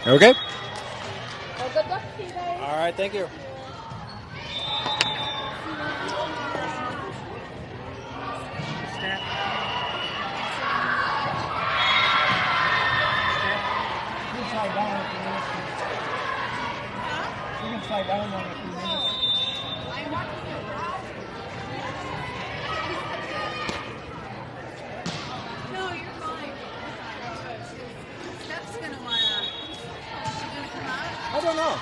Okay. Well, good luck to you guys. All right, thank you. Slide down if you need. You can slide down one if you need. No, you're fine. Steph's gonna wanna. Is she gonna come out? I don't know.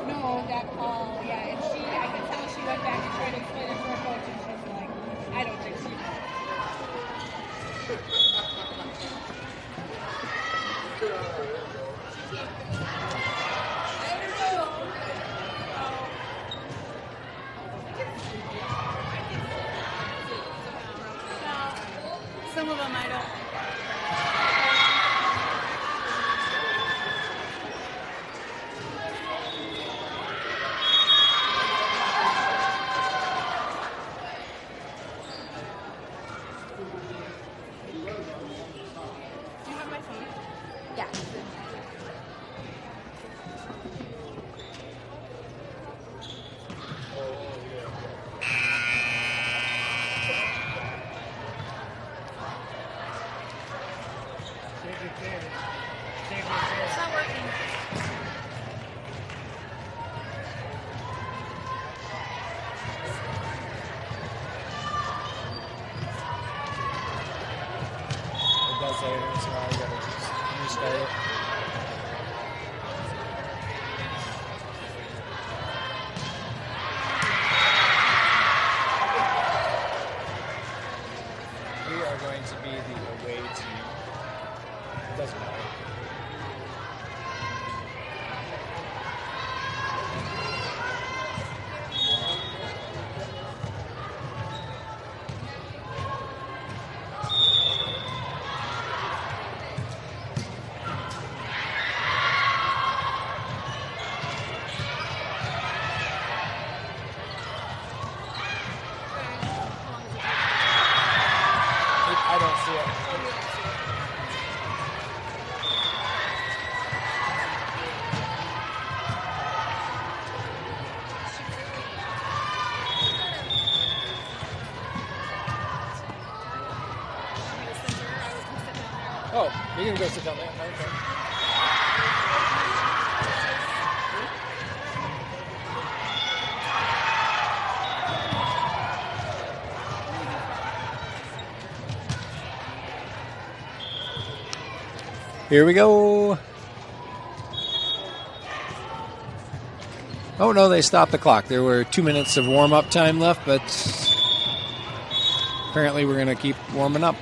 No, that call. Yeah, and she. I can tell she went back and tried to explain it to her coach, and she's like, I don't think she knows. Some of them I don't. Do you have my phone? Yeah. It's not working. It does say it, so I gotta just restart it. We are going to be the away team. Doesn't matter. I don't see it. Oh, you can go sit down there. Okay. Here we go. Oh, no, they stopped the clock. There were 2 minutes of warm-up time left, but apparently we're going to keep warming up.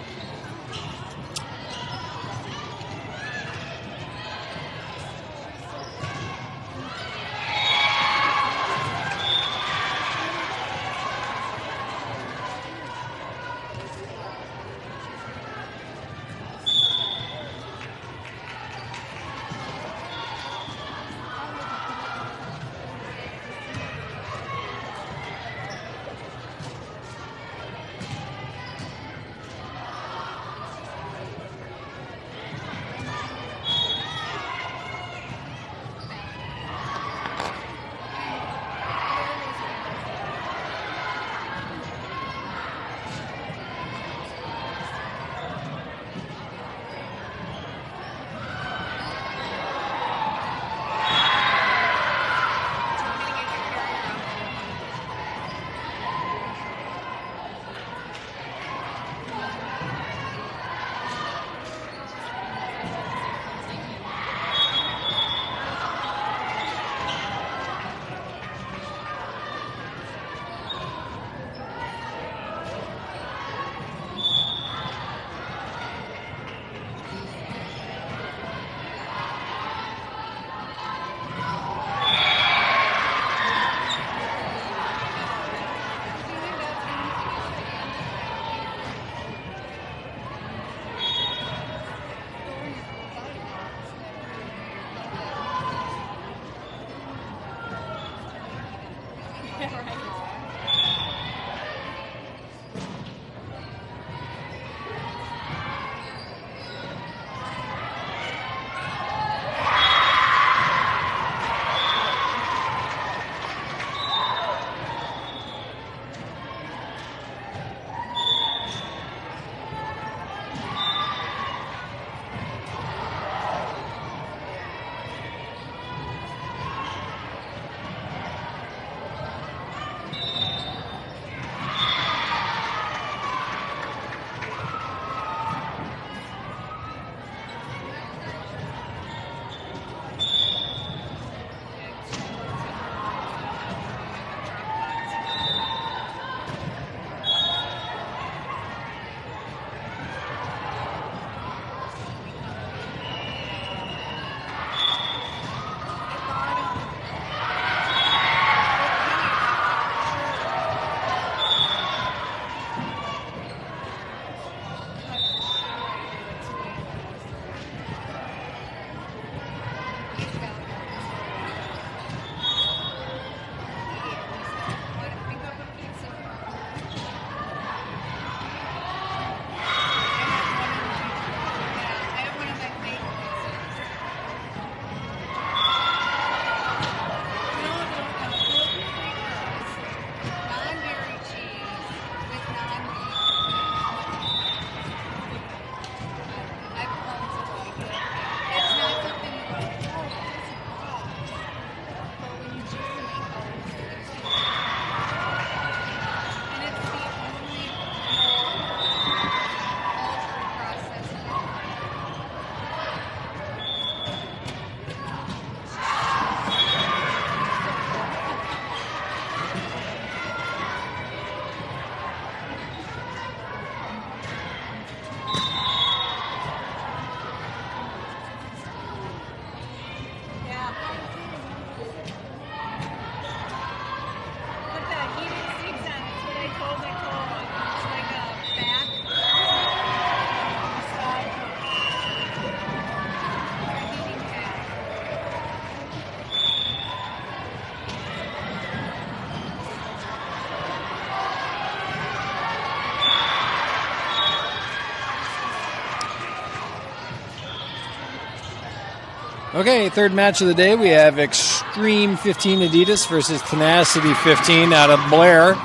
Okay, third match of the day. We have Xtreme 15 Adidas versus Tenacity 15 out of Blair.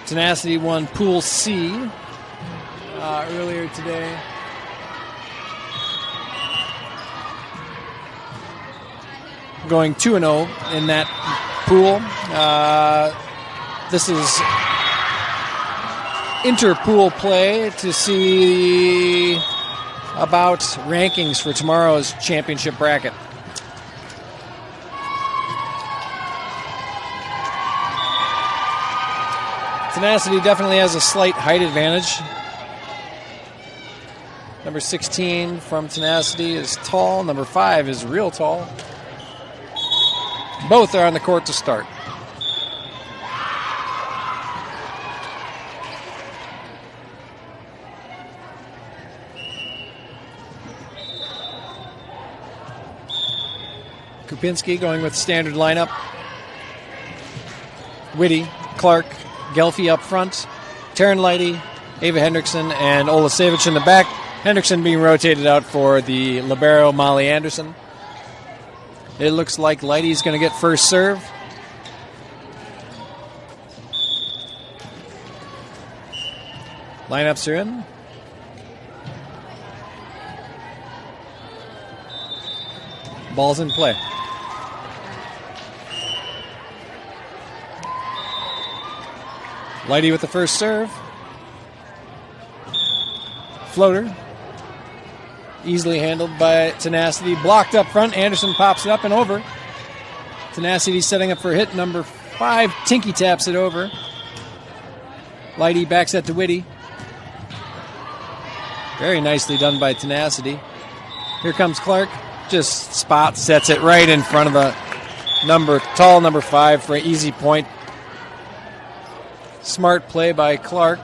Tenacity won Pool C earlier today. Going 2-0 in that pool. This is inter-pool play to see about rankings for tomorrow's championship bracket. Tenacity definitely has a slight height advantage. Number 16 from Tenacity is tall. Number 5 is real tall. Both are on the court to start. Kupinski going with standard lineup. Whitty, Clark, Gelfi up front. Taryn Lighty, Ava Hendrickson, and Olasevich in the back. Hendrickson being rotated out for the libero Molly Anderson. It looks like Lighty's going to get first serve. Lineups are in. Ball's in play. Lighty with the first serve. Floater. Easily handled by Tenacity. Blocked up front. Anderson pops it up and over. Tenacity setting up for hit number 5. Tinky taps it over. Lighty backs that to Whitty. Very nicely done by Tenacity. Here comes Clark. Just spot sets it right in front of the tall number 5 for an easy point. Smart play by Clark.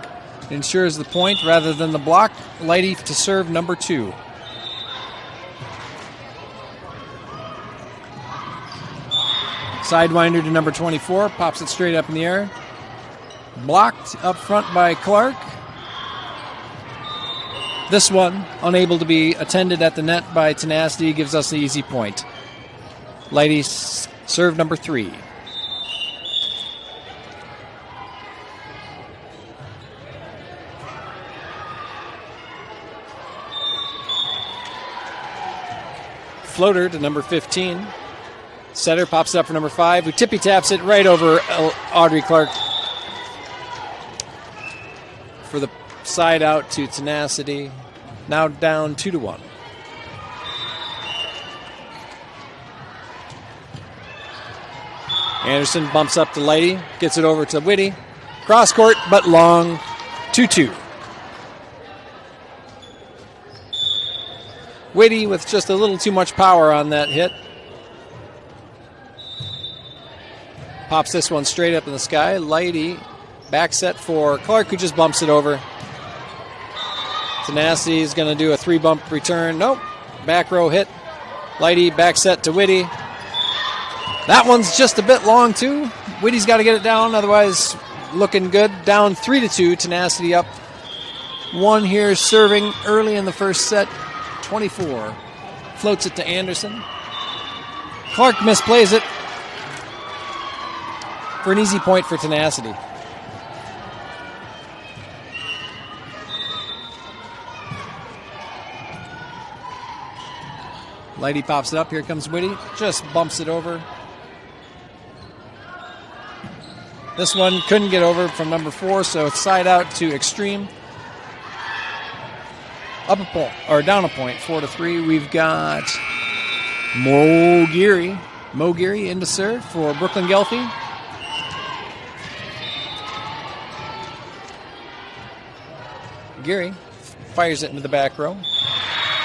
Ensures the point rather than the block. Lighty to serve number 2. Sidewinder to number 24. Pops it straight up in the air. Blocked up front by Clark. This one, unable to be attended at the net by Tenacity, gives us the easy point. Lighty serve number 3. Floater to number 15. Setter pops it up for number 5, who tippy taps it right over Audrey Clark for the side out to Tenacity. Now down 2-1. Anderson bumps up to Lighty, gets it over to Whitty. Cross court, but long. 2-2. Whitty with just a little too much power on that hit. Pops this one straight up in the sky. Lighty back set for Clark, who just bumps it over. Tenacity is going to do a 3-bump return. Nope. Back row hit. Lighty back set to Whitty. That one's just a bit long, too. Whitty's got to get it down, otherwise looking good. Down 3-2. Tenacity up 1 here, serving early in the first set. 24. Floats it to Anderson. Clark misplays it for an easy point for Tenacity. Lighty pops it up. Here comes Whitty. Just bumps it over. This one couldn't get over from number 4, so it's side out to Xtreme. Up a point, or down a point, 4-3. We've got Mo Geary into serve for Brooklyn Gelfie. Geary fires it into the back row.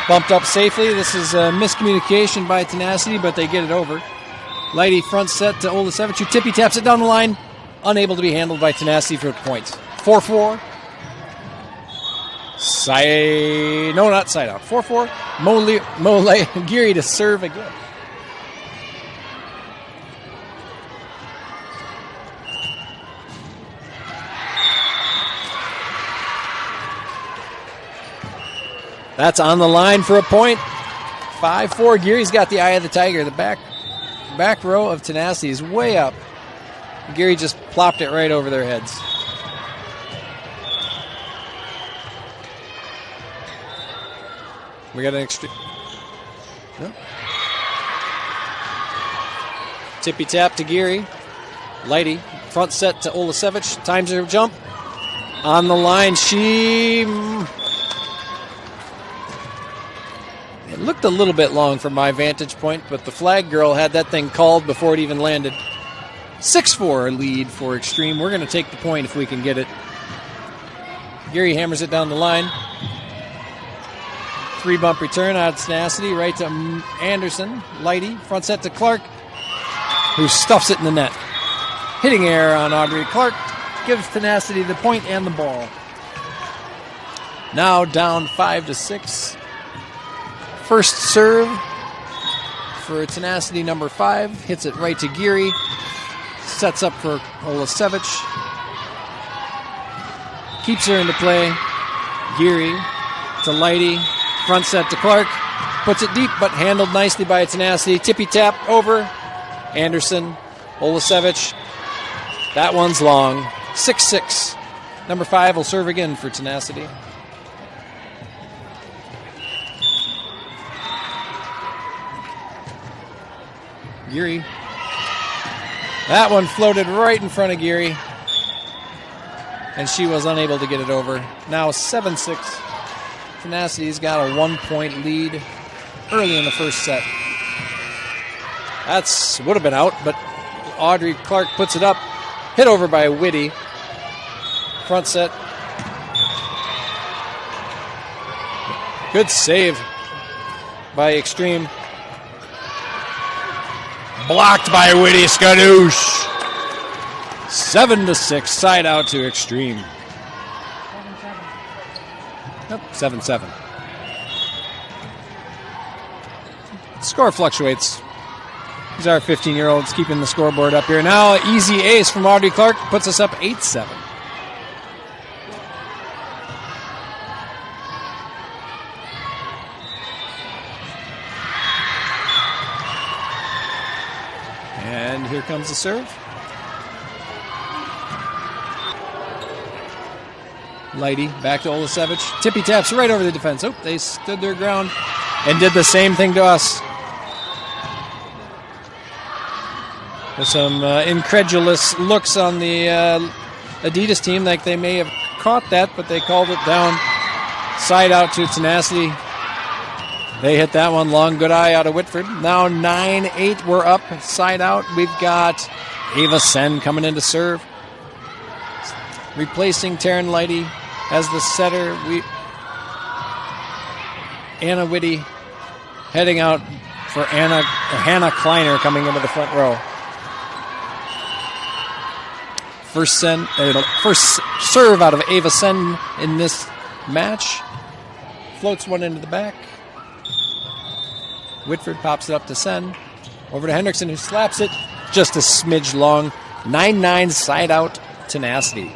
Bumped up safely. This is a miscommunication by Tenacity, but they get it over. Lighty front set to Olasevich, who tippy taps it down the line. Unable to be handled by Tenacity for points. 4-4. No, not side out. 4-4. Mo Geary to serve again. That's on the line for a point. 5-4. Geary's got the eye of the tiger. The back row of Tenacity is way up. Geary just plopped it right over their heads. We got an extra. No. Tippy tap to Geary. Lighty. Front set to Olasevich. Times her jump. On the line. It looked a little bit long from my vantage point, but the flag girl had that thing called before it even landed. 6-4 lead for Xtreme. We're going to take the point if we can get it. Geary hammers it down the line. 3-bump return out of Tenacity, right to Anderson. Lighty, front set to Clark, who stuffs it in the net. Hitting error on Audrey. Clark gives Tenacity the point and the ball. Now down 5-6. First serve for Tenacity, number 5. Hits it right to Geary. Sets up for Olasevich. Keeps her into play. Geary to Lighty. Front set to Clark. Puts it deep, but handled nicely by Tenacity. Tippy tap over. Anderson. Olasevich. That one's long. 6-6. Number 5 will serve again for Tenacity. Geary. That one floated right in front of Geary, and she was unable to get it over. Now 7-6. Tenacity's got a 1-point lead early in the first set. That's would have been out, but Audrey Clark puts it up. Hit over by Whitty. Front set. Good save by Xtreme. Blocked by Whitty. Skadoosh. 7-6. Side out to Xtreme. 7-7. Score fluctuates. These are 15-year-olds keeping the scoreboard up here. Now, easy ace from Audrey Clark puts us up 8-7. And here comes the serve. Lighty back to Olasevich. Tippy taps right over the defense. Oh, they stood their ground and did the same thing to us. There's some incredulous looks on the Adidas team, like they may have caught that, but they called it down. Side out to Tenacity. They hit that one long. Good eye out of Whitford. Now 9-8. We're up. Side out. We've got Ava Sen coming in to serve. Replacing Taryn Lighty as the setter. Anna Whitty heading out for Hannah Kleiner coming into the front row. First serve out of Ava Sen in this match. Floats one into the back. Whitford pops it up to Sen. Over to Hendrickson, who slaps it just a smidge long. 9-9 side out Tenacity.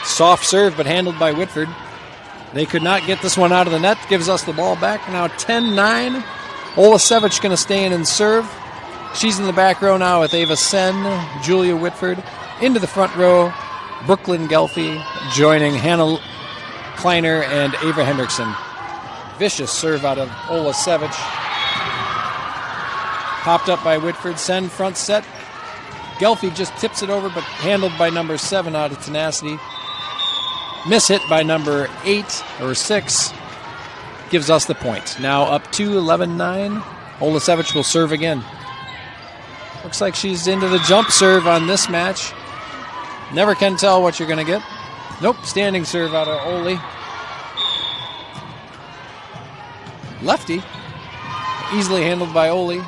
Soft serve, but handled by Whitford. They could not get this one out of the net. Gives us the ball back. Now 10-9. Olasevich going to stay in and serve. She's in the back row now with Ava Sen, Julia Whitford. Into the front row, Brooklyn Gelfie joining Hannah Kleiner and Ava Hendrickson. Vicious serve out of Olasevich. Popped up by Whitford. Sen front set. Gelfie just tips it over, but handled by number 7 out of Tenacity. Miss hit by number 8 or 6 gives us the point. Now up to 11-9. Olasevich will serve again. Looks like she's into the jump serve on this match. Never can tell what you're going to get. Nope, standing serve out of Oli. Lefty. Easily handled by Oli.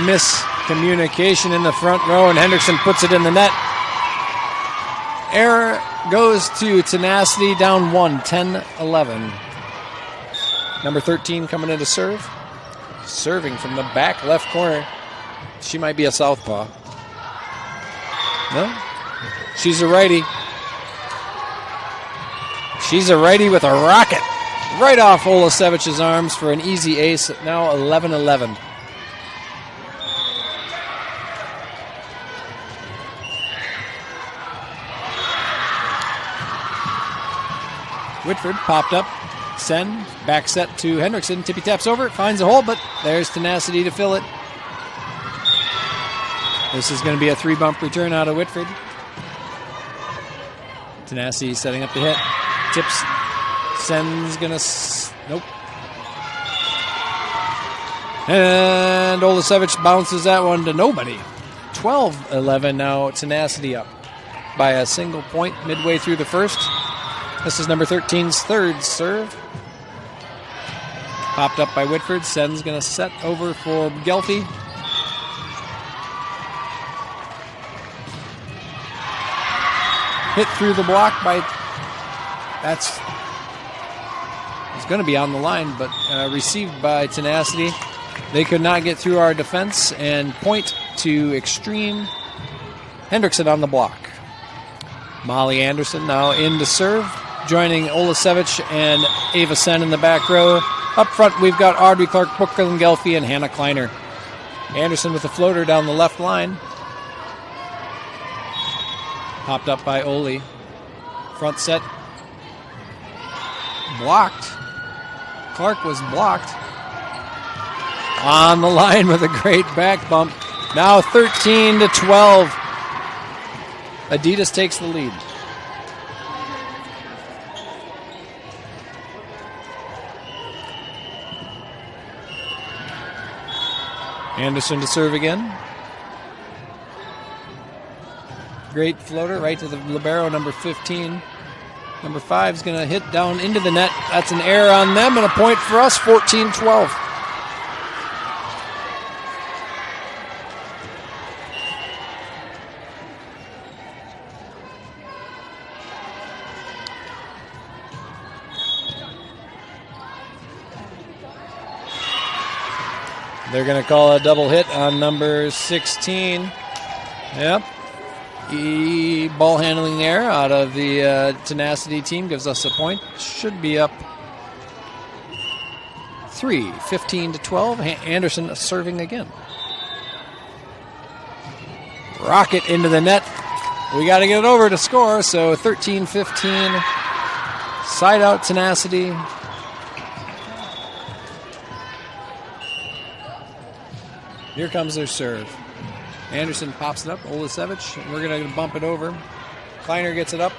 Miscommunication in the front row, and Hendrickson puts it in the net. Error goes to Tenacity, down 1, 10-11. Number 13 coming in to serve. Serving from the back left corner. She might be a southpaw. No? She's a righty. She's a righty with a rocket. Right off Olasevich's arms for an easy ace. Now 11-11. Whitford popped up. Sen, back set to Hendrickson. Tippy taps over it, finds a hole, but there's Tenacity to fill it. This is going to be a 3-bump return out of Whitford. Tenacity setting up the hit. Tips. Sen's going to... Nope. And Olasevich bounces that one to nobody. 12-11 now. Tenacity up by a single point midway through the first. This is number 13's third serve. Popped up by Whitford. Sen's going to set over for Gelfie. Hit through the block by... It's going to be on the line, but received by Tenacity. They could not get through our defense, and point to Xtreme. Hendrickson on the block. Molly Anderson now in to serve, joining Olasevich and Ava Sen in the back row. Up front, we've got Audrey Clark, Brooklyn Gelfie, and Hannah Kleiner. Anderson with a floater down the left line. Popped up by Oli. Front set. Blocked. Clark was blocked. On the line with a great back bump. Now 13-12. Adidas takes the lead. Anderson to serve again. Great floater right to the libero, number 15. Number 5 is going to hit down into the net. That's an error on them and a point for us, 14-12. They're going to call a double hit on number 16. Yep. Ball handling there out of the Tenacity team gives us a point. Should be up 3, 15-12. Anderson serving again. Rocket into the net. We got to get it over to score, so 13-15. Side out Tenacity. Here comes their serve. Anderson pops it up. Olasevich. We're going to bump it over. Kleiner gets it up.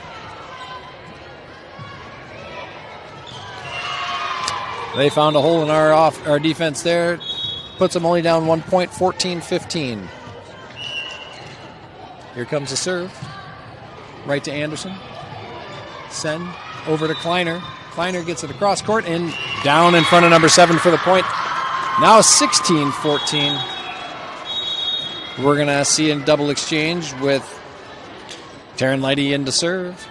They found a hole in our defense there. Puts them only down 1 point, 14-15. Here comes the serve. Right to Anderson. Sen over to Kleiner. Kleiner gets it across court and down in front of number 7 for the point. Now 16-14. We're going to see a double exchange with Taryn Lighty in to serve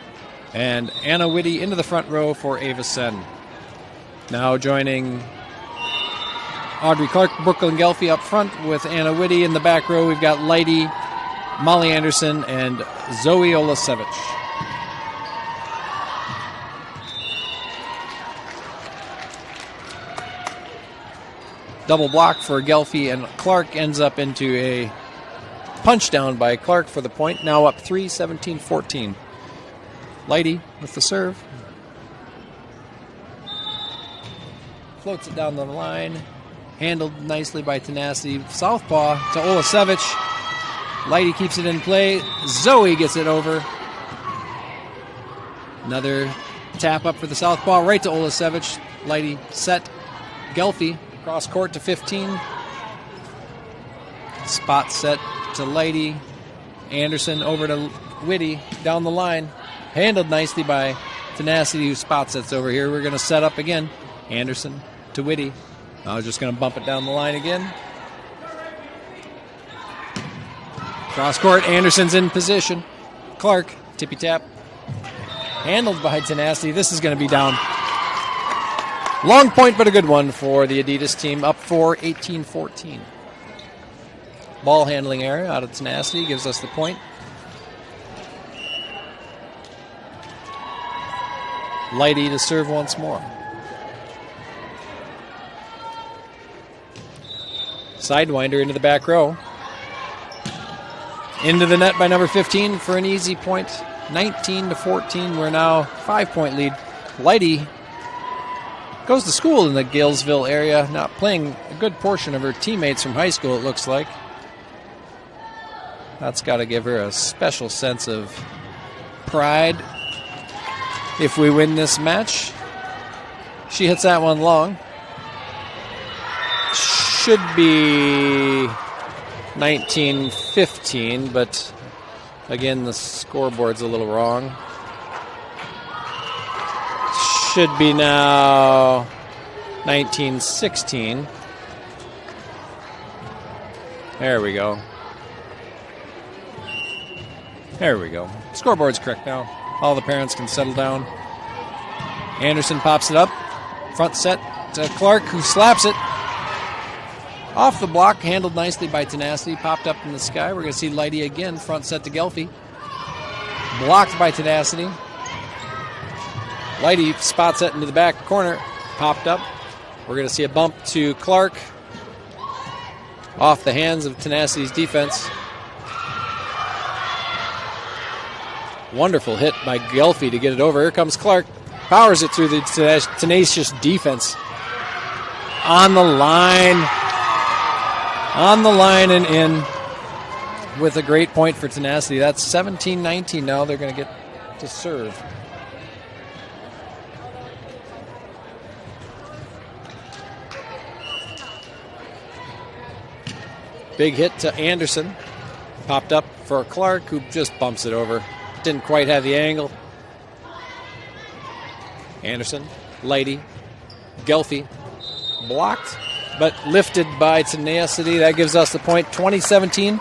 and Anna Whitty into the front row for Ava Sen. Now joining Audrey Clark, Brooklyn Gelfi up front with Anna Whitty in the back row. We've got Lighty, Molly Anderson, and Zoe Olasevich. Double block for Gelfi, and Clark ends up into a punch down by Clark for the point. Now up 3, 17-14. Lighty with the serve. Floats it down the line. Handled nicely by Tenacity. Southpaw to Olasevich. Lighty keeps it in play. Zoe gets it over. Another tap up for the southpaw right to Olasevich. Lighty set. Gelfi cross court to 15. Spot set to Lighty. Anderson over to Whitty down the line. Handled nicely by Tenacity, who spot sets over here. We're going to set up again. Anderson to Whitty. I was just going to bump it down the line again. Cross court, Anderson's in position. Clark, tippy tap. Handled by Tenacity. This is going to be down. Long point, but a good one for the Adidas team. Up 4, 18-14. Ball handling error out of Tenacity gives us the point. Lighty to serve once more. Sidewinder into the back row. Into the net by number 15 for an easy point. 19-14. We're now 5-point lead. Lighty goes to school in the Galesville area, not playing a good portion of her teammates from high school, it looks like. That's got to give her a special sense of pride if we win this match. She hits that one long. Should be 19-15, but again, the scoreboard's a little wrong. Should be now 19-16. There we go. There we go. Scoreboard's correct now. All the parents can settle down. Anderson pops it up. Front set to Clark, who slaps it. Off the block, handled nicely by Tenacity. Popped up in the sky. We're going to see Lighty again. Front set to Gelfi. Blocked by Tenacity. Lighty spot set into the back corner. Popped up. We're going to see a bump to Clark. Off the hands of Tenacity's defense. Wonderful hit by Gelfi to get it over. Here comes Clark. Powers it through the tenacious defense. On the line. On the line and in with a great point for Tenacity. That's 17-19 now. They're going to get to serve. Big hit to Anderson. Popped up for Clark, who just bumps it over. Didn't quite have the angle. Anderson, Lighty, Gelfi, blocked, but lifted by Tenacity. That gives us the point, 20-17.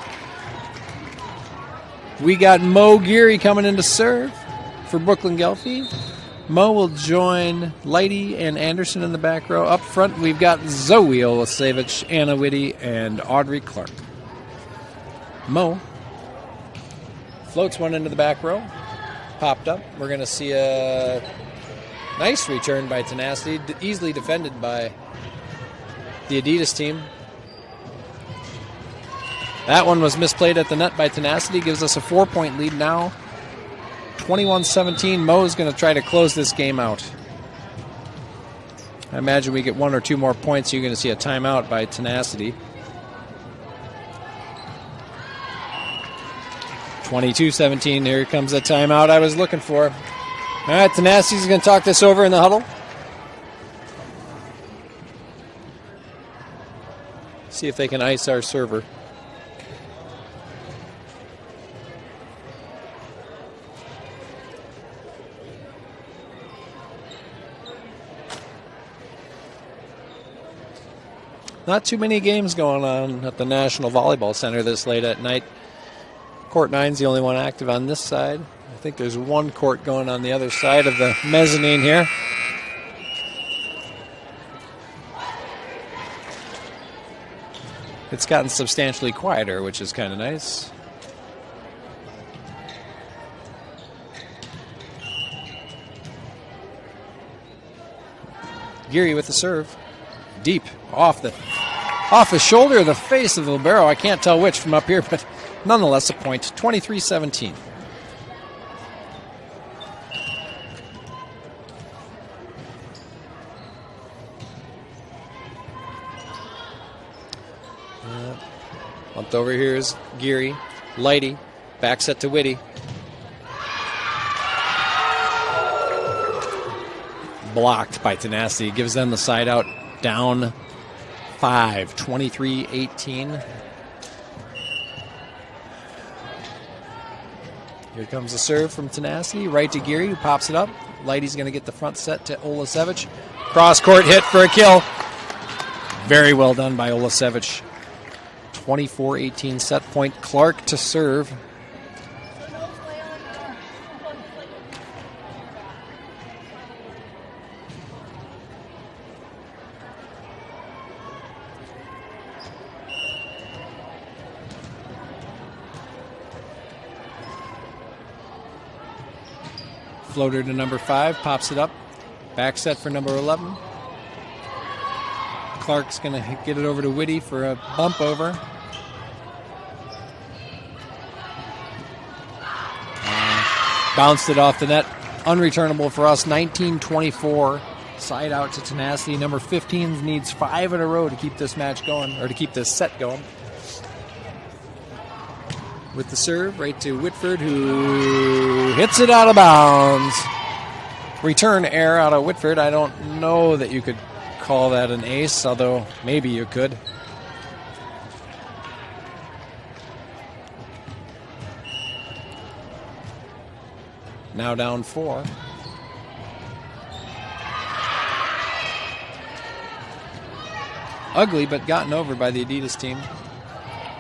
We got Mo Geary coming in to serve for Brooklyn Gelfi. Mo will join Lighty and Anderson in the back row. Up front, we've got Zoe Olasevich, Anna Whitty, and Audrey Clark. Mo floats one into the back row. Popped up. We're going to see a nice return by Tenacity, easily defended by the Adidas team. That one was misplayed at the net by Tenacity. Gives us a 4-point lead now. 21-17. Mo is going to try to close this game out. I imagine we get 1 or 2 more points. You're going to see a timeout by Tenacity. 22-17. Here comes the timeout I was looking for. All right, Tenacity's going to talk this over in the huddle. See if they can ice our server. Not too many games going on at the National Volleyball Center this late at night. Court 9's the only one active on this side. I think there's one court going on the other side of the mezzanine here. It's gotten substantially quieter, which is kind of nice. Geary with the serve. Deep off the shoulder, the face of the libero. I can't tell which from up here, but nonetheless a point. 23-17. Bumped over here is Geary. Lighty. Back set to Whitty. Blocked by Tenacity. Gives them the side out. Down 5. 23-18. Here comes the serve from Tenacity. Right to Geary, who pops it up. Lighty's going to get the front set to Olasevich. Cross-court hit for a kill. Very well done by Olasevich. 24-18 set point. Clark to serve. Floater to number 5, pops it up. Back set for number 11. Clark's going to get it over to Whitty for a bump over. Bounced it off the net. Unreturnable for us. 19-24. Side out to Tenacity. Number 15 needs 5 in a row to keep this match going, or to keep this set going. With the serve, right to Whitford, who hits it out of bounds. Return error out of Whitford. I don't know that you could call that an ace, although maybe you could. Now down 4. Ugly, but gotten over by the Adidas team.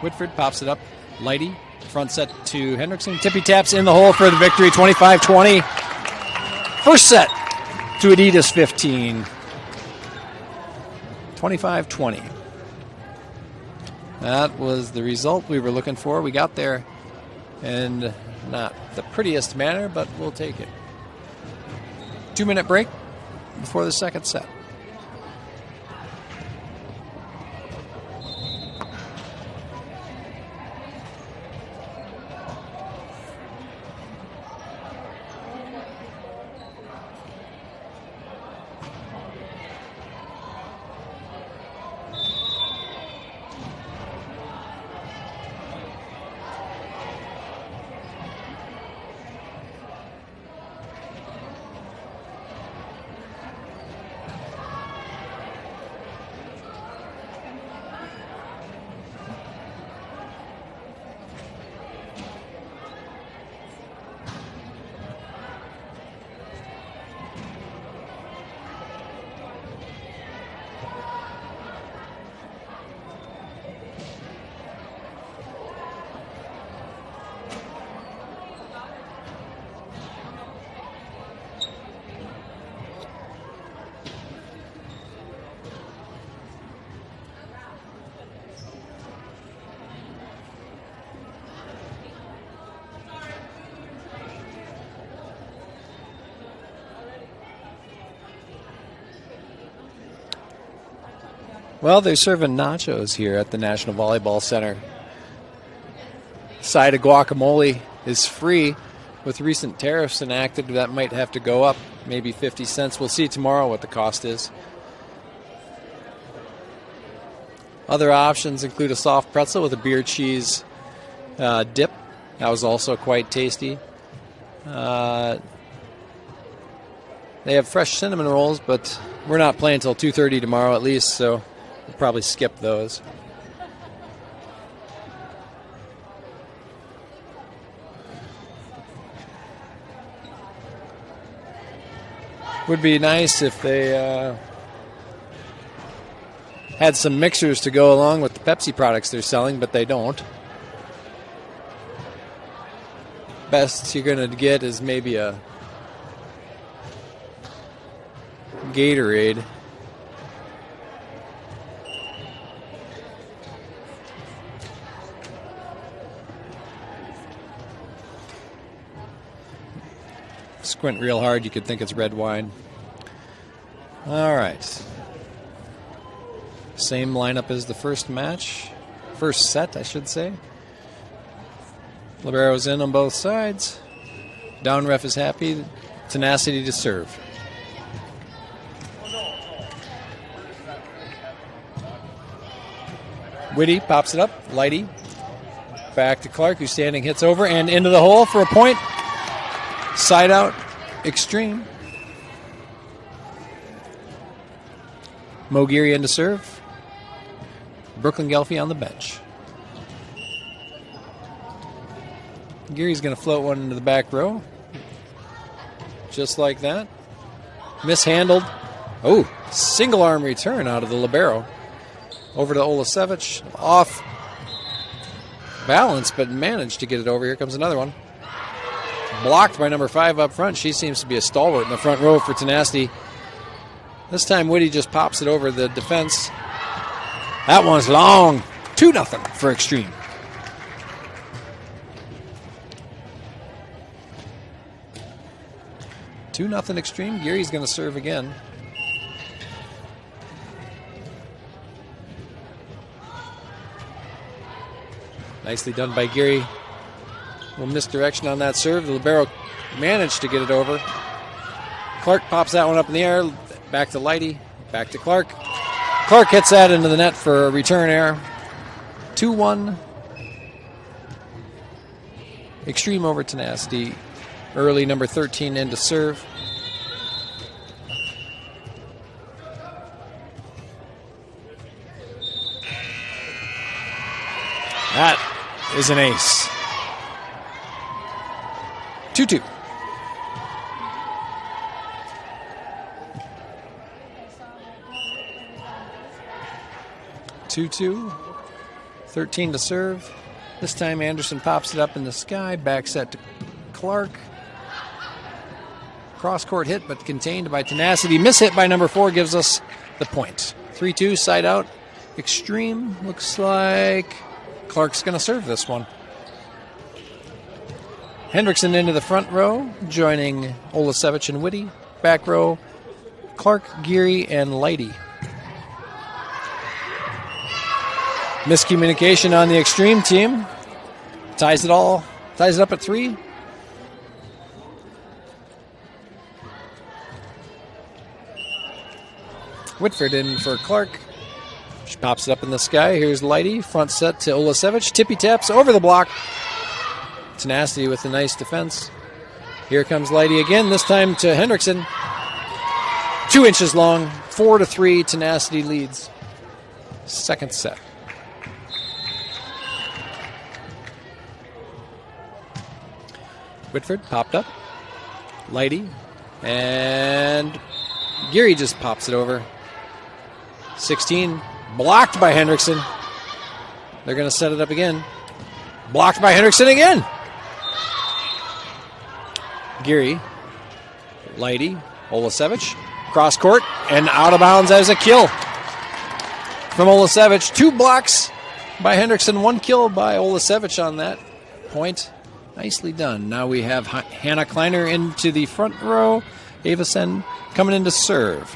Whitford pops it up. Lighty. Front set to Hendrickson. Tippy taps in the hole for the victory. 25-20. First set to Adidas 15. 25-20. That was the result we were looking for. We got there in not the prettiest manner, but we'll take it. 2-minute break before the second set. Well, they're serving nachos here at the National Volleyball Center. Side of guacamole is free. With recent tariffs enacted, that might have to go up, maybe 50 cents. We'll see tomorrow what the cost is. Other options include a soft pretzel with a beer cheese dip. That was also quite tasty. They have fresh cinnamon rolls, but we're not playing until 2:30 tomorrow at least, so we'll probably skip those. Would be nice if they had some mixers to go along with the Pepsi products they're selling, but they don't. Best you're going to get is maybe a Gatorade. Squint real hard, you could think it's red wine. All right. Same lineup as the first match. First set, I should say. Libero's in on both sides. Down ref is happy. Tenacity to serve. Whitty pops it up. Lighty. Back to Clark, who's standing, hits over and into the hole for a point. Side out, Xtreme. Mo Geary in to serve. Brooklyn Gelfie on the bench. Geary's going to float one into the back row. Just like that. Mishandled. Oh, single arm return out of the libero. Over to Olasevich. Off balance, but managed to get it over. Here comes another one. Blocked by number 5 up front. She seems to be a stalwart in the front row for Tenacity. This time Whitty just pops it over the defense. That one's long. 2-0 for Xtreme. Two nothing Xtreme. Geary's going to serve again. Nicely done by Geary. A little misdirection on that serve. The libero managed to get it over. Clark pops that one up in the air. Back to Lighty. Back to Clark. Clark hits that into the net for a return error. 2-1. Xtreme over Tenacity. Early number 13 in to serve. That is an ace. 2-2. Two, 13 to serve. This time Anderson pops it up in the sky. Back set to Clark. Cross court hit, but contained by Tenacity. Miss hit by number 4 gives us the point. 3-2, side out. Xtreme. Looks like Clark's going to serve this one. Hendrickson into the front row, joining Olasevich and Whitty. Back row, Clark, Geary, and Lighty. Miscommunication on the Xtreme team. Ties it up at 3. Whitford in for Clark. She pops it up in the sky. Here's Lighty. Front set to Olasevich. Tippy taps over the block. Tenacity with a nice defense. Here comes Lighty again, this time to Hendrickson. 2 inches long. 4-3. Tenacity leads. Second set. Whitford popped up. Lighty. And Geary just pops it over. 16. Blocked by Hendrickson. They're going to set it up again. Blocked by Hendrickson again. Geary. Lighty. Olasevich. Cross court. And out of bounds as a kill from Olasevich. 2 blocks by Hendrickson. 1 kill by Olasevich on that point. Nicely done. Now we have Hannah Kleiner into the front row. Ava Sen coming in to serve.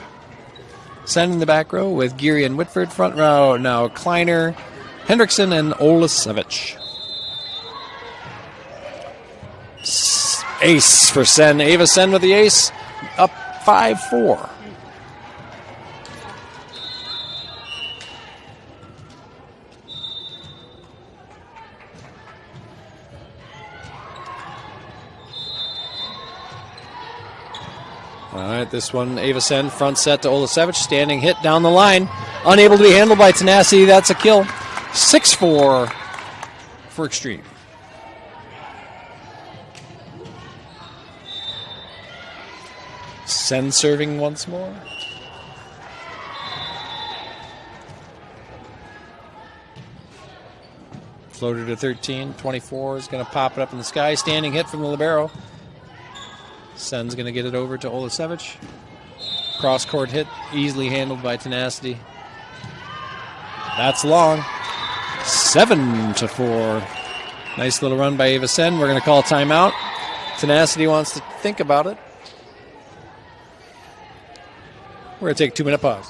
Sen in the back row with Geary and Whitford. Front row now Kleiner, Hendrickson, and Olasevich. Ace for Sen. Ava Sen with the ace. Up 5-4. All right, this one, Ava Sen, front set to Olasevich, standing hit down the line. Unable to be handled by Tenacity. That's a kill. 6-4 for Xtreme. Sen serving once more. Floater to 13. 24 is going to pop it up in the sky. Standing hit from the libero. Sen's going to get it over to Olasevich. Cross-court hit, easily handled by Tenacity. That's long. 7-4. Nice little run by Ava Sen. We're going to call timeout. Tenacity wants to think about it. We're going to take a 2-minute pause.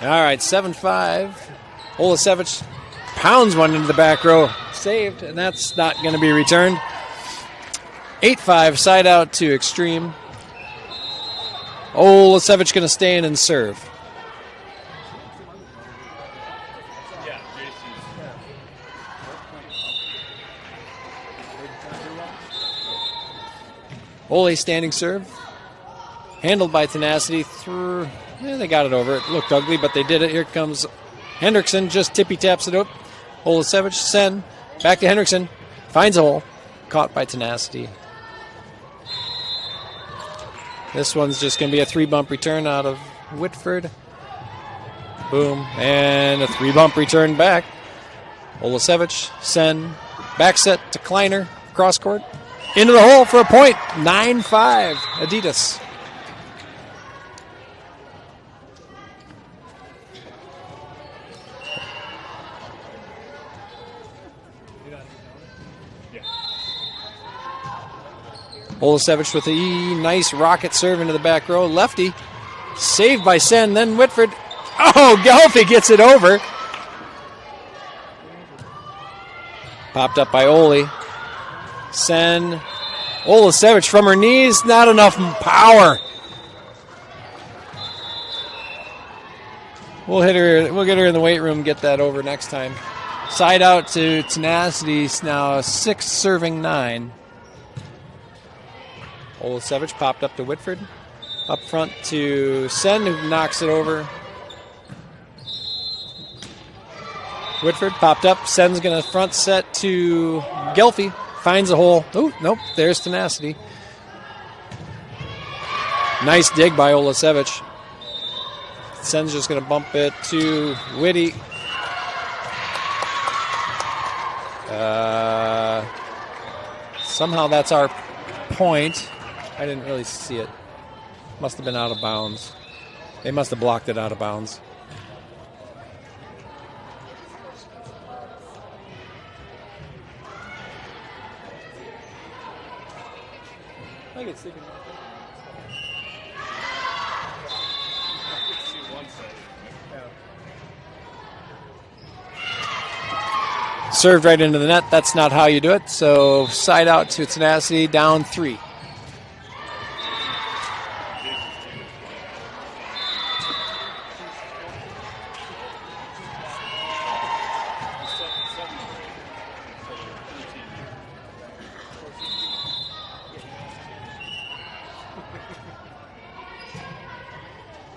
All right, 7-5. Olasevich pounds one into the back row. Saved, and that's not going to be returned. 8-5, side out to Xtreme. Olasevich going to stay in and serve. Ole standing serve. Handled by Tenacity through. They got it over. It looked ugly, but they did it. Here comes Hendrickson. Just tippy taps it up. Olasevich, Sen. Back to Hendrickson. Finds a hole. Caught by Tenacity. This one's just going to be a 3-bump return out of Whitford. Boom. And a 3-bump return back. Olasevich, Sen. Back set to Kleiner. Cross court. Into the hole for a point. 9-5. Adidas. Olasevich with a nice rocket serve into the back row. Lefty. Saved by Sen. Then Whitford. Oh, Gelfie gets it over. Popped up by Ole. Sen. Olasevich from her knees. Not enough power. We'll hit her. We'll get her in the weight room. Get that over next time. Side out to Tenacity. Now 6 serving 9. Olasevich popped up to Whitford. Up front to Sen, who knocks it over. Whitford popped up. Sen's going to front set to Gelfie. Finds a hole. Oh, nope. There's Tenacity. Nice dig by Olasevich. Sen's just going to bump it to Whitty. Somehow that's our point. I didn't really see it. Must have been out of bounds. They must have blocked it out of bounds. I get sick of served right into the net. That's not how you do it. So side out to Tenacity, down 3.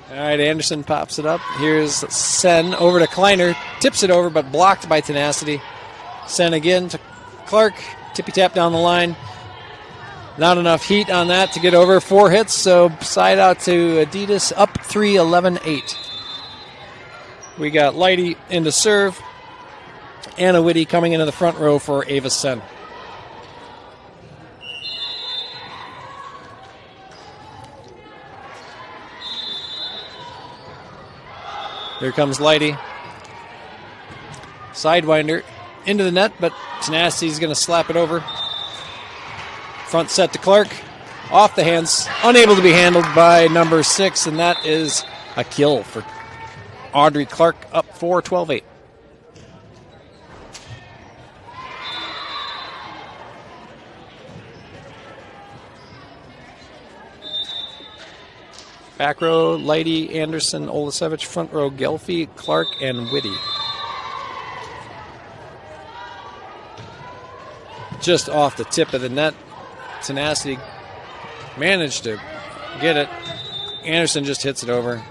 All right, Anderson pops it up. Here's Sen over to Kleiner. Tips it over, but blocked by Tenacity. Sen again to Clark. Tippy tap down the line. Not enough heat on that to get over. 4 hits, so side out to Adidas. Up 3, 11-8. We got Lighty into serve. Anna Whitty coming into the front row for Ava Sen. Here comes Lighty. Sidewinder into the net, but Tenacity's going to slap it over. Front set to Clark. Off the hands. Unable to be handled by number 6, and that is a kill for Audrey Clark, up 4, 12-8. Back row, Lighty, Anderson, Olasevich. Front row, Gelfie, Clark, and Whitty. Just off the tip of the net. Tenacity managed to get it. Anderson just hits it over.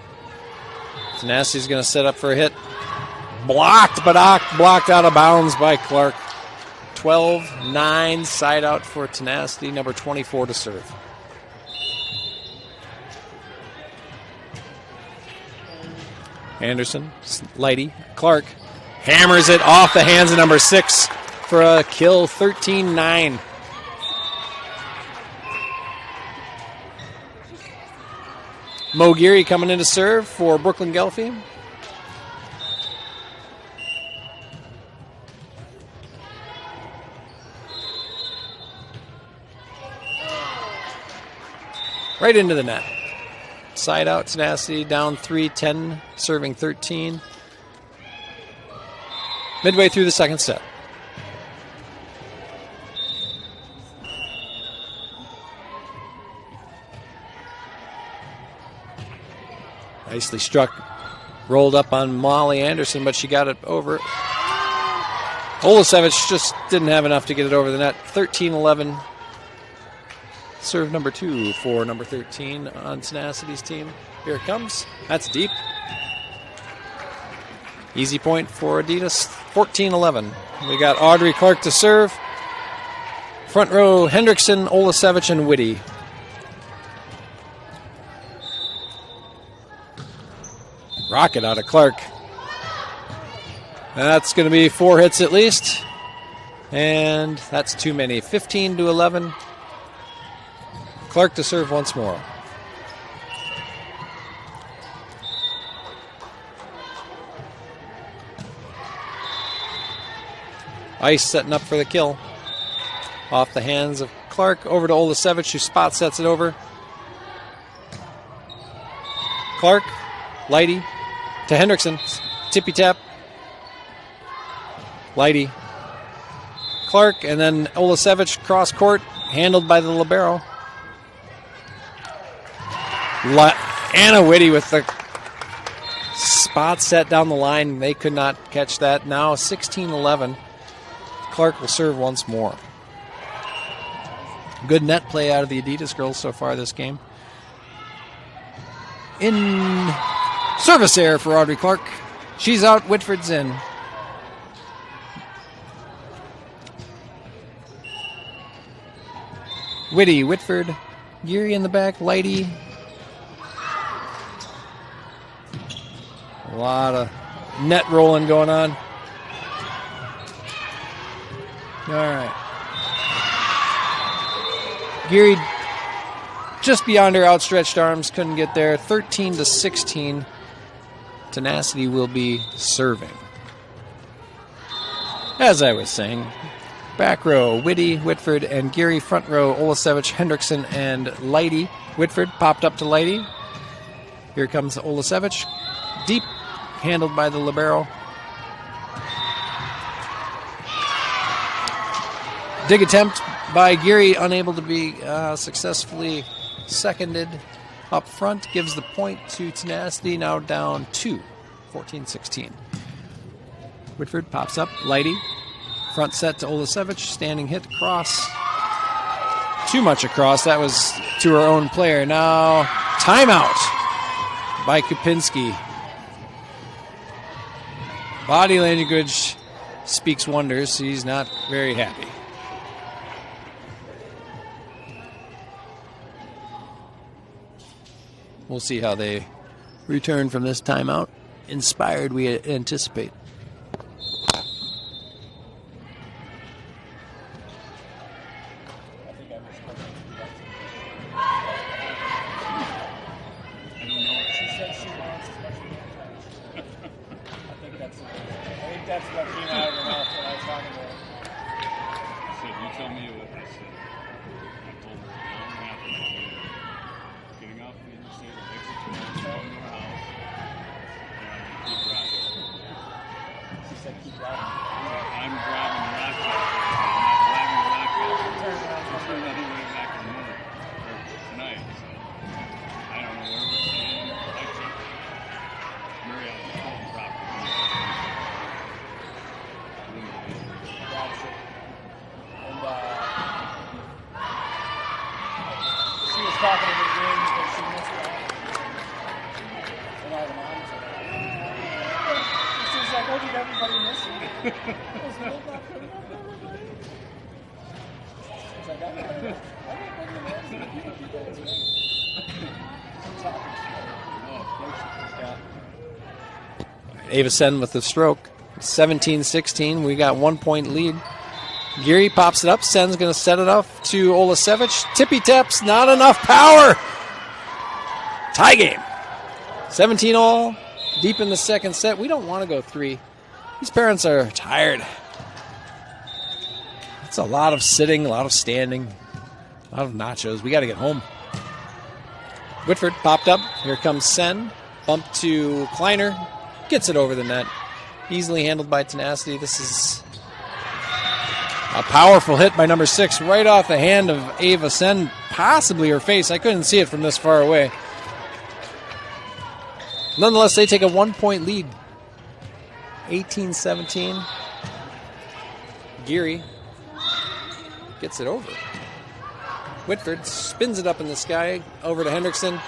Tenacity's going to set up for a hit. Blocked, but blocked out of bounds by Clark. 12-9, side out for Tenacity, number 24 to serve. Anderson, Lighty, Clark hammers it off the hands of number 6 for a kill, 13-9. Mo Geary coming in to serve for Brooklyn Gelfie. Right into the net. Side out, Tenacity down 3-10, serving 13. Midway through the second set. Nicely struck. Rolled up on Molly Anderson, but she got it over. Olasevich just didn't have enough to get it over the net. 13-11. Serve number 2 for number 13 on Tenacity's team. Here it comes. That's deep. Easy point for Adidas. 14-11. We got Audrey Clark to serve. Front row, Hendrickson, Olasevich, and Whitty. Rocket out of Clark. That's going to be 4 hits at least. And that's too many. 15-11. Clark to serve once more. Ice setting up for the kill. Off the hands of Clark. Over to Olasevich, who spot sets it over. Clark, Lighty, to Hendrickson. Tippy tap. Lighty. Clark, and then Olasevich cross court. Handled by the libero. Anna Whitty with the spot set down the line. They could not catch that. Now 16-11. Clark will serve once more. Good net play out of the Adidas girls so far this game. In service error for Audrey Clark. She's out. Whitford's in. Whitty, Whitford, Geary in the back, Lighty. A lot of net rolling going on. All right. Geary just beyond her outstretched arms, couldn't get there. 13-16. Tenacity will be serving. As I was saying, back row, Whitty, Whitford, and Geary. Front row, Olasevich, Hendrickson, and Lighty. Whitford popped up to Lighty. Here comes Olasevich. Deep, handled by the libero. Dig attempt by Geary, unable to be successfully seconded up front. Gives the point to Tenacity, now down 2, 14-16. Whitford pops up, Lighty. Front set to Olasevich, standing hit across. Too much across, that was to her own player. Now, timeout by Kupinski. Body language speaks wonders. He's not very happy. We'll see how they return from this timeout. Inspired, we anticipate. Ava Sen with the stroke. 17-16. We got 1 point lead. Geary pops it up. Sen's going to set it off to Olasevich. Tippy taps. Not enough power. Tie game. 17 all. Deep in the second set. We don't want to go 3. These parents are tired. It's a lot of sitting, a lot of standing, a lot of nachos. We got to get home. Whitford popped up. Here comes Sen. Bump to Kleiner. Gets it over the net. Easily handled by Tenacity. This is a powerful hit by number 6 right off the hand of Ava Sen, possibly her face. I couldn't see it from this far away. Nonetheless, they take a 1 point lead. 18-17. Geary gets it over. Whitford spins it up in the sky over to Hendrickson.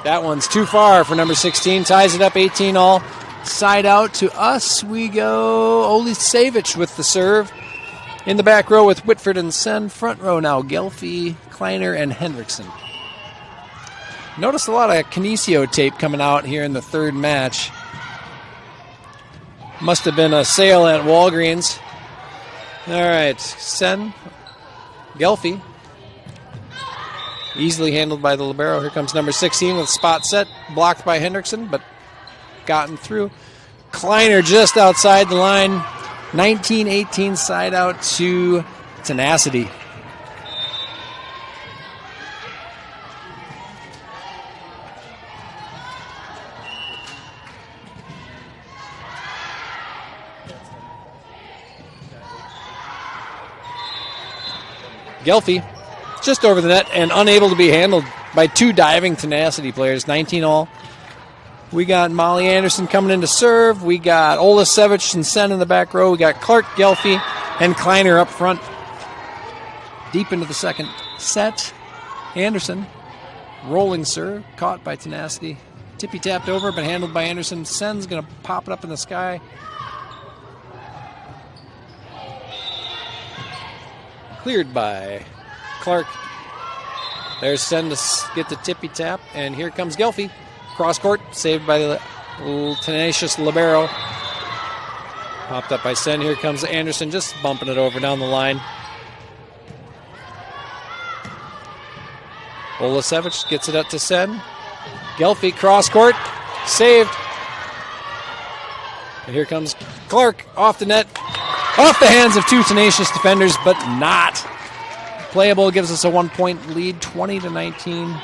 That one's too far for number 16. Ties it up 18 all. Side out to us we go. Olasevich with the serve. In the back row with Whitford and Sen. Front row now Gelfie, Kleiner, and Hendrickson. Notice a lot of Kinesio tape coming out here in the third match. Must have been a sale at Walgreens. All right, Sen, Gelfie. Easily handled by the libero. Here comes number 16 with spot set. Blocked by Hendrickson, but gotten through. Kleiner just outside the line. 19-18 side out to Tenacity. Gelfie just over the net and unable to be handled by 2 diving Tenacity players. 19 all. We got Molly Anderson coming in to serve. We got Olasevich and Sen in the back row. We got Clark, Gelfie, and Kleiner up front. Deep into the second set. Anderson, rolling serve, caught by Tenacity. Tippy tapped over, but handled by Anderson. Sen's going to pop it up in the sky. Cleared by Clark. There's Sen to get the tippy tap, and here comes Gelfie. Cross court, saved by the tenacious libero. Popped up by Sen. Here comes Anderson, just bumping it over down the line. Olasevich gets it up to Sen. Gelfie, cross court, saved. And here comes Clark off the net. Off the hands of 2 tenacious defenders, but not playable. Gives us a 1 point lead, 20-19.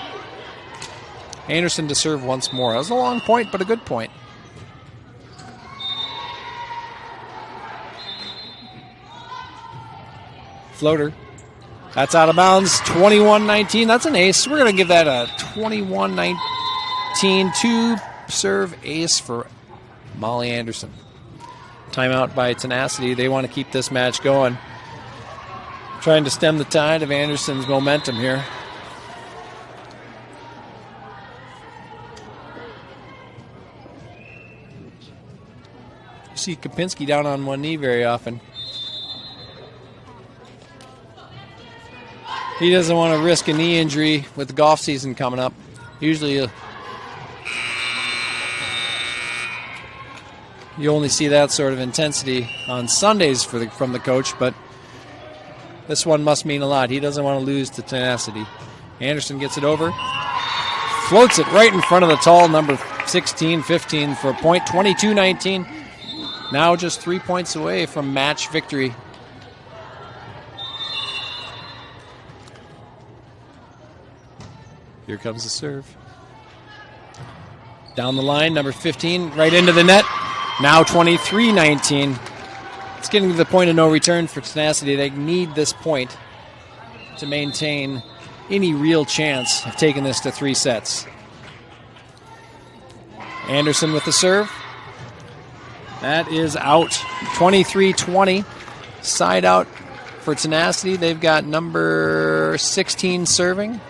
Anderson to serve once more. That was a long point, but a good point. Floater. That's out of bounds. 21-19. That's an ace. We're going to give that a 21-19 2-serve ace for Molly Anderson. Timeout by Tenacity. They want to keep this match going. Trying to stem the tide of Anderson's momentum here. You see Kopinski down on one knee very often. He doesn't want to risk a knee injury with the golf season coming up. Usually you only see that sort of intensity on Sundays from the coach, but this one must mean a lot. He doesn't want to lose to Tenacity. Anderson gets it over. Floats it right in front of the tall number 16-15 for a point. 22-19. Now just 3 points away from match victory. Here comes the serve. Down the line, number 15, right into the net. Now 23-19. It's getting to the point of no return for Tenacity. They need this point to maintain any real chance of taking this to 3 sets. Anderson with the serve. That is out. 23-20. Side out for Tenacity. They've got number 16 serving.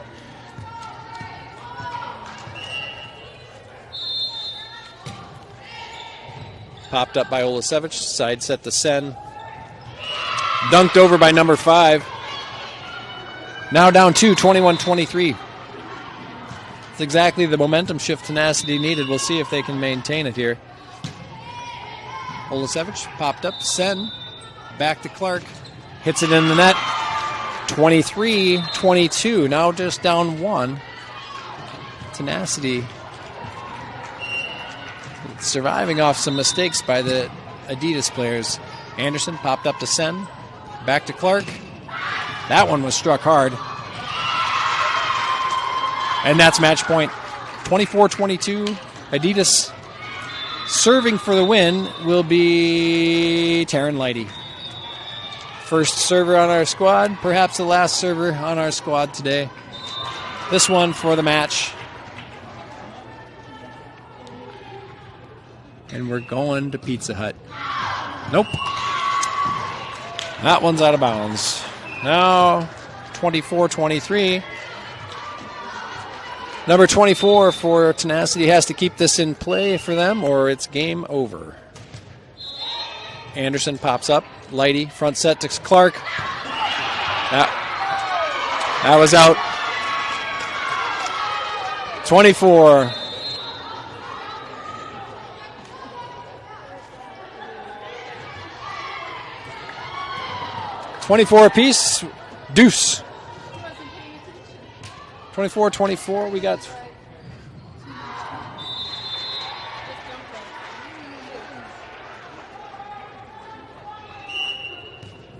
Popped up by Olasevich. Side set to Sen. Dunked over by number 5. Now down 2, 21-23. It's exactly the momentum shift Tenacity needed. We'll see if they can maintain it here. Olasevich popped up. Sen back to Clark. Hits it in the net. 23-22. Now just down 1. Tenacity surviving off some mistakes by the Adidas players. Anderson popped up to Sen. Back to Clark. That one was struck hard. And that's match point. 24-22. Adidas serving for the win will be Taryn Lighty. First server on our squad, perhaps the last server on our squad today. This one for the match. And we're going to Pizza Hut. Nope. That one's out of bounds. Now 24-23. Number 24 for Tenacity has to keep this in play for them or it's game over. Anderson pops up. Lighty, front set to Clark. That was out. 24. $24 apiece. Deuce. 24-24. We got.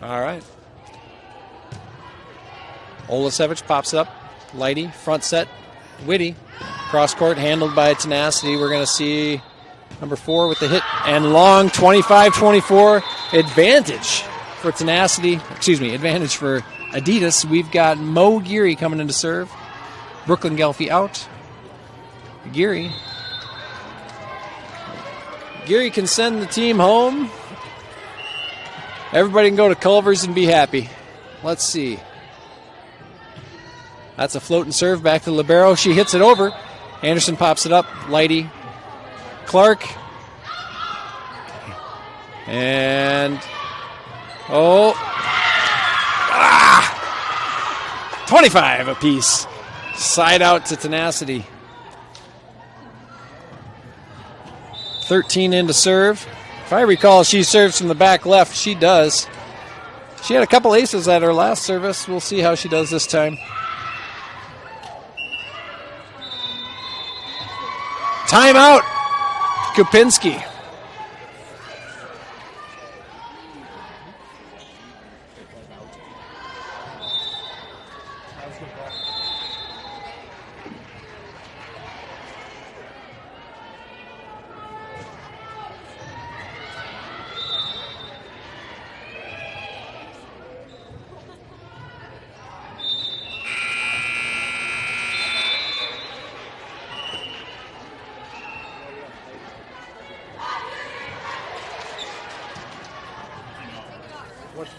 All right. Olasevich pops up. Lighty, front set. Whitty. Cross court handled by Tenacity. We're going to see number 4 with the hit. And long 25-24 advantage for Tenacity. Excuse me, advantage for Adidas. We've got Mo Geary coming in to serve. Brooklyn Gelfie out. Geary can send the team home. Everybody can go to Culver's and be happy. Let's see. That's a float and serve back to libero. She hits it over. Anderson pops it up. Lighty. Clark. And 25 apiece. Side out to Tenacity. 13 in to serve. If I recall, she serves from the back left. She does. She had a couple aces at her last service. We'll see how she does this time. Timeout. Kupinski.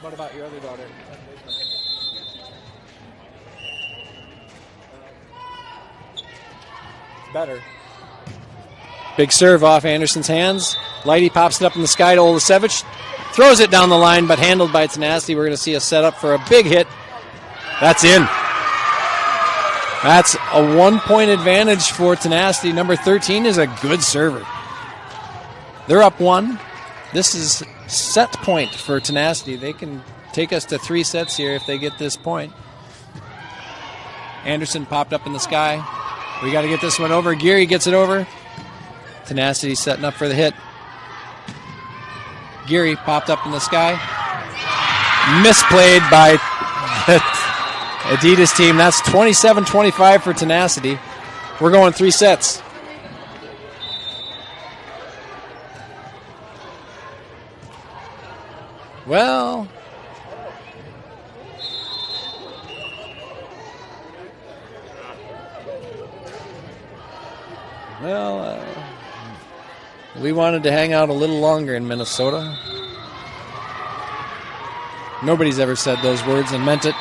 What about your other daughter? Better. Big serve off Anderson's hands. Lighty pops it up in the sky to Olasevich. Throws it down the line, but handled by Tenacity. We're going to see a setup for a big hit. That's in. That's a 1-point advantage for Tenacity. Number 13 is a good server. They're up 1. This is set point for Tenacity. They can take us to 3 sets here if they get this point. Anderson popped up in the sky. We got to get this one over. Geary gets it over. Tenacity setting up for the hit. Geary popped up in the sky. Misplayed by the Adidas team. That's 27-25 for Tenacity. We're going 3 sets. Well, we wanted to hang out a little longer in Minnesota. Nobody's ever said those words and meant it.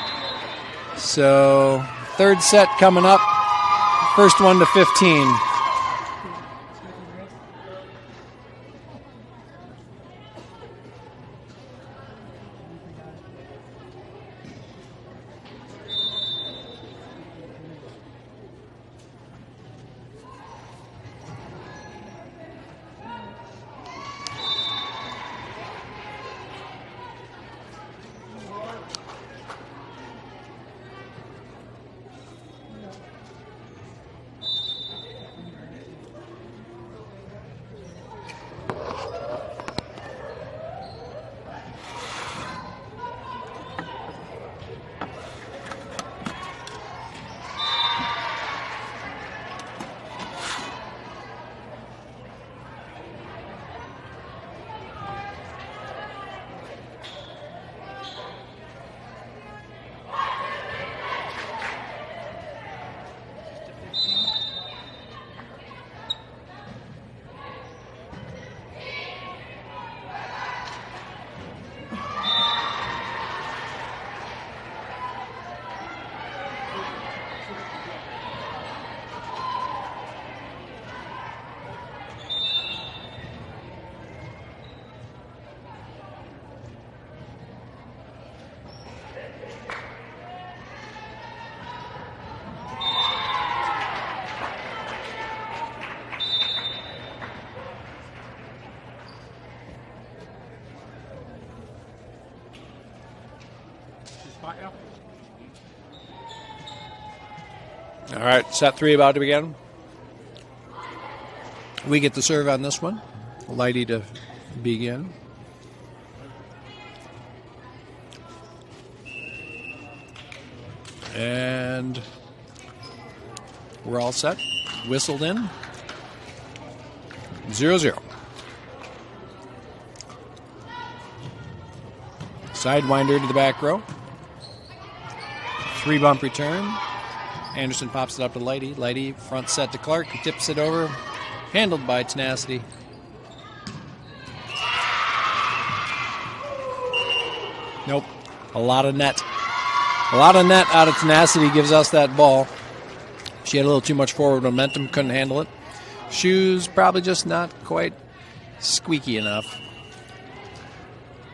So, 3rd set coming up. First one to 15. All right, set 3 about to begin. We get the serve on this one. Lighty to begin. And we're all set. Whistled in. 0-0. Sidewinder to the back row. 3-bump return. Anderson pops it up to Lighty. Lighty front set to Clark. He tips it over. Handled by Tenacity. Nope. A lot of net. A lot of net out of Tenacity gives us that ball. She had a little too much forward momentum. Couldn't handle it. Shoes probably just not quite squeaky enough.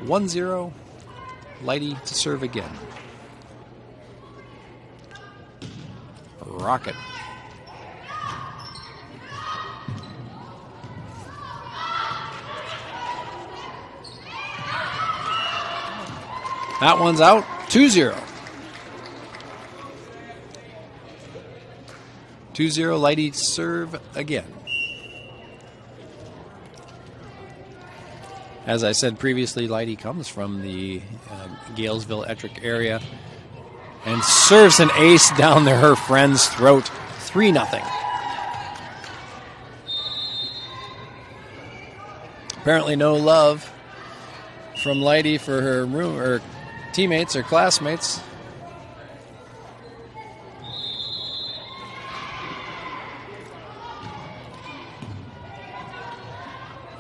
1-0. Lighty to serve again. Rocket. That one's out. 2-0. 2-0. Lighty to serve again. As I said previously, Lighty comes from the Galesville, Ettrick area and serves an ace down there her friend's throat. 3-0. Apparently no love from Lighty for her teammates or classmates.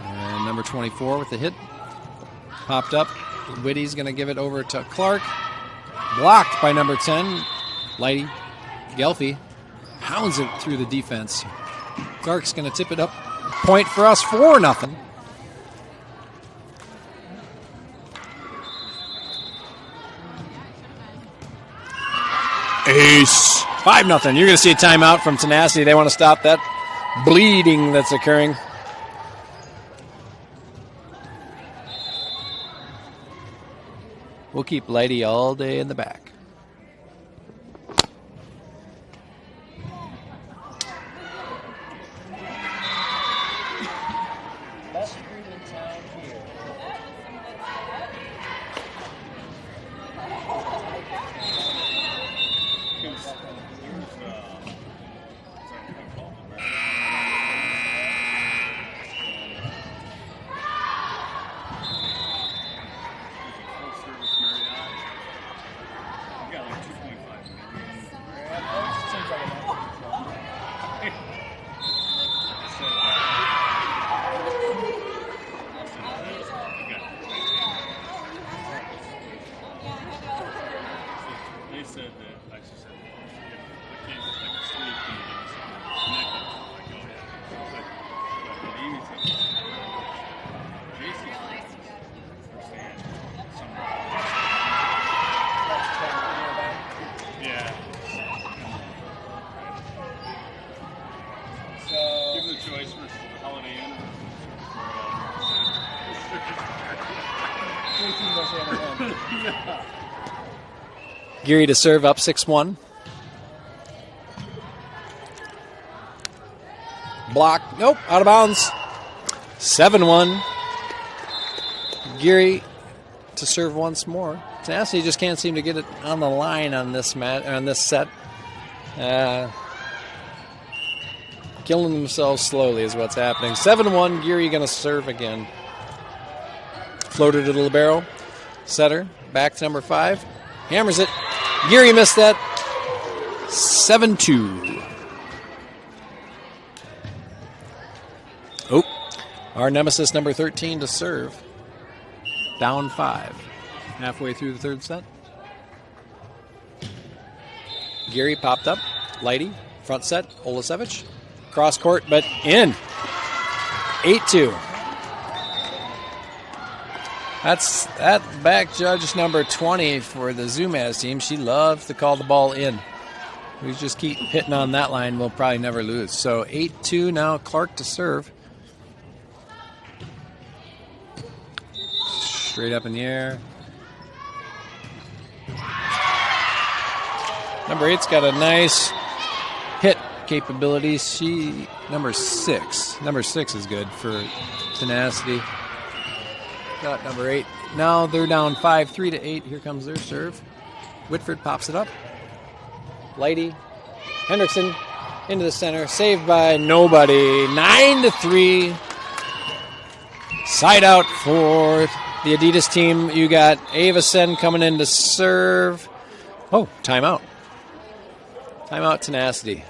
And number 24 with the hit. Popped up. Whitty's going to give it over to Clark. Blocked by number 10. Lighty. Gelfie pounds it through the defense. Clark's going to tip it up. Point for us. 4-0. Ace. 5-0. You're going to see a timeout from Tenacity. They want to stop that bleeding that's occurring. We'll keep Lighty all day in the back. Best fruit in town here. Geary to serve up 6-1. Block. Nope. Out of bounds. 7-1. Geary to serve once more. Tenacity just can't seem to get it on the line on this set. Killing themselves slowly is what's happening. 7-1. Geary going to serve again. Floated to the libero. Setter. Back to number 5. Hammers it. Geary missed that. 7-2. Oh, our nemesis number 13 to serve. Down 5. Halfway through the third set. Geary popped up. Lighty. Front set. Olasevich. Cross court, but in. 8-2. That's that back judge number 20 for the Zumaz team. She loves to call the ball in. We just keep hitting on that line. We'll probably never lose. So 8-2 now. Clark to serve. Straight up in the air. Number 8's got a nice capabilities. She number 6. Number 6 is good for Tenacity. Got number 8. Now they're down 5-3 to 8. Here comes their serve. Whitford pops it up. Lighty. Hendrickson into the center. Saved by nobody. 9-3. Side out for the Adidas team. You got Ava Sen coming in to serve. Oh, timeout. Timeout, Tenacity.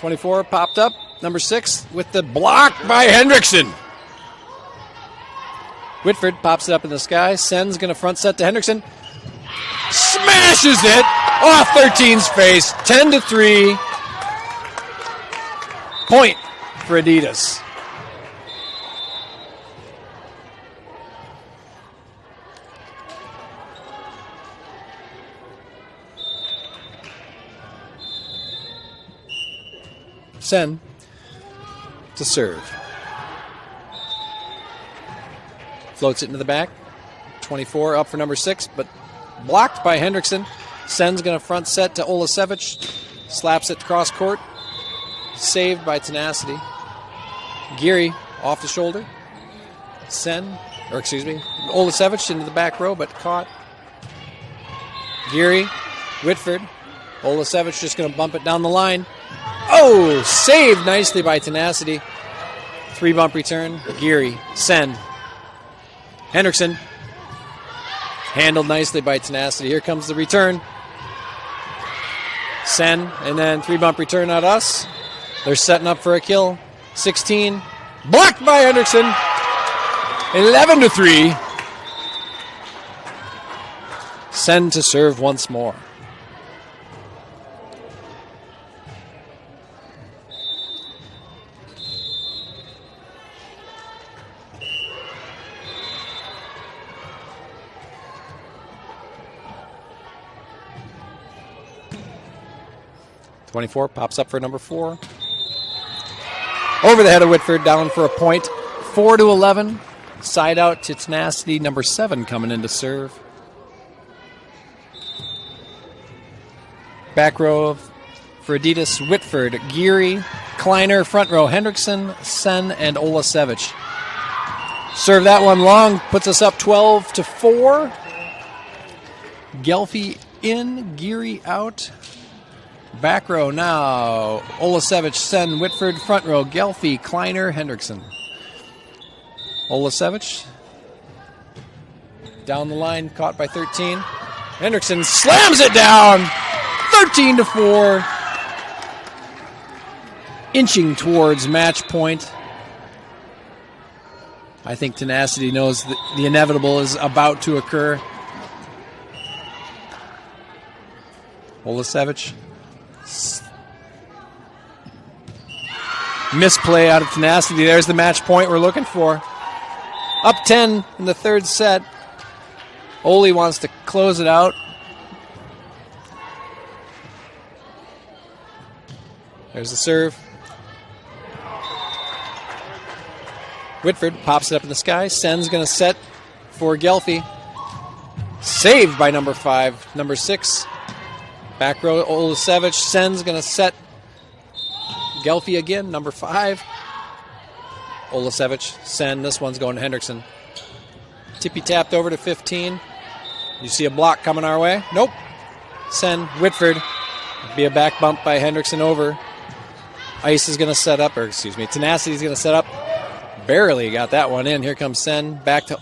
.24 popped up. Number 6 with the block by Hendrickson. Whitford pops it up in the sky. Sen's going to front set to Hendrickson. Smashes it off 13's face. 10-3. Point for Adidas. Sen to serve. Floats it into the back. 24 up for number 6, but blocked by Hendrickson. Sen's going to front set to Olasevich. Slaps it cross court. Saved by Tenacity. Geary off the shoulder. Olasevich into the back row, but caught. Geary, Whitford. Olasevich just going to bump it down the line. Oh, saved nicely by Tenacity. 3-bump return. Geary, Sen. Hendrickson. Handled nicely by Tenacity. Here comes the return. Sen, and then 3-bump return at us. They're setting up for a kill. 16. Blocked by Hendrickson. 11-3. Sen to serve once more. .24 pops up for number 4. Over the head of Whitford, down for a point. 4-11. Side out to Tenacity, number 7 coming in to serve. Back row for Adidas, Whitford, Geary, Kleiner, front row, Hendrickson, Sen, and Olasevich. Serve that one long, puts us up 12-4. Gelfie in, Geary out. Back row now, Olasevich, Sen, Whitford, front row, Gelfie, Kleiner, Hendrickson. Olasevich down the line, caught by 13. Hendrickson slams it down, 13-4. Inching towards match point. I think Tenacity knows that the inevitable is about to occur. Olasevich. Misplay out of Tenacity. There's the match point we're looking for. Up 10 in the third set. Oli wants to close it out. There's the serve. Whitford pops it up in the sky. Sen's going to set for Gelfie. Saved by number 5. Number 6. Back row, Olasevich. Sen's going to set Gelfie again, number 5. Olasevich, Sen. This one's going to Hendrickson. Tippy tapped over to 15. You see a block coming our way? Nope. Sen, Whitford. Be a back bump by Hendrickson over. Ice is going to set up, Tenacity is going to set up. Barely got that one in. Here comes Sen. Back to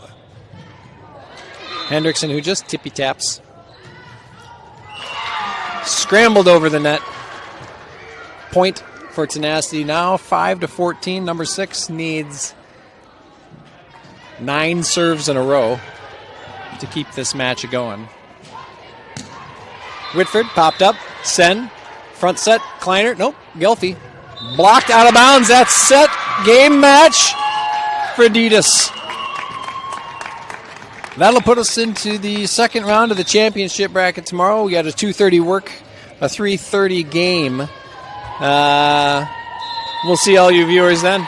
Hendrickson, who just tippy taps. scrambled over the net. Point for Tenacity now, 5-14. Number 6 needs 9 serves in a row to keep this match going. Whitford popped up. Sen, front set. Kleiner, nope, Gelfie. Blocked out of bounds. That's set. Game match for Adidas. That'll put us into the second round of the championship bracket tomorrow. We got a 2:30 work, a 3:30 game. We'll see all you viewers then.